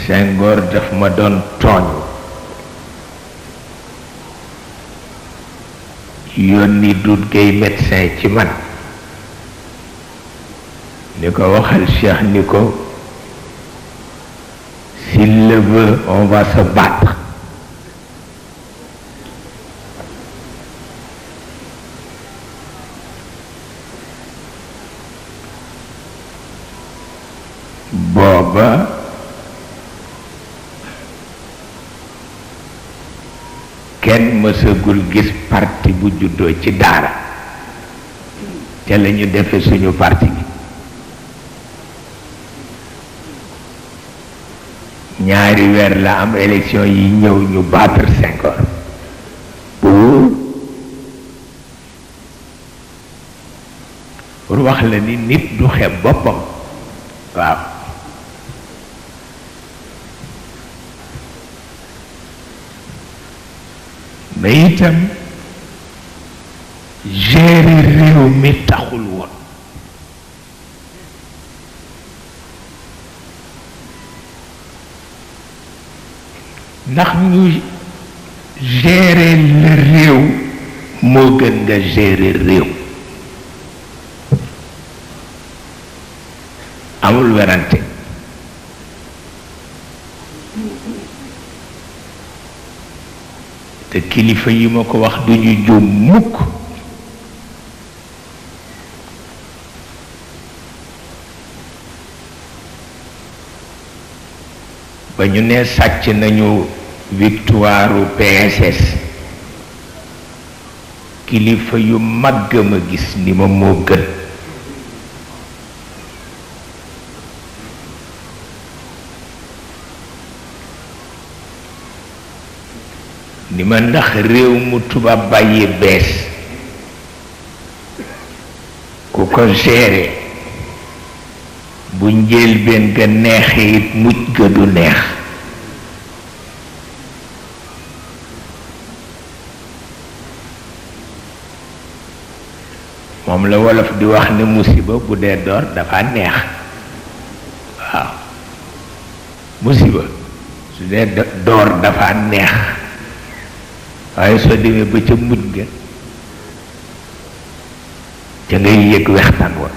Senghor daf ma doon tooñ yónni Doudou Gueye médecin ci man ni ko waxal Cheikh ni ko s'il le veut on va se battre. booba kenn mësagul gis parti bu juddoo ci daara te la ñu defe suñu parti bi ñaari weer la am élection yi ñëw ñu battre Senghor pour wax la ni nit du xeeb boppam waaw mais itam gérer réew mi taxul woon ndax ñu gérer le réew moo gën nga gérer réew amul werante te kilifa yi ma ko wax duñu juum mukk ba ñu ne sàcc nañu victoire PSS kilifa yu màgg ma gis ni ma moo gën ni ma ndax réew mu tubaab bàyyi bees ku ko géré bu njëlbeen ga neexee it mujj ga du neex moom la wolof di wax ne musiba bu dee door dafa neex waaw musiba su dee door dafa neex waaye soo demee ba ca mujj ga ca ngay yëg wextaan wa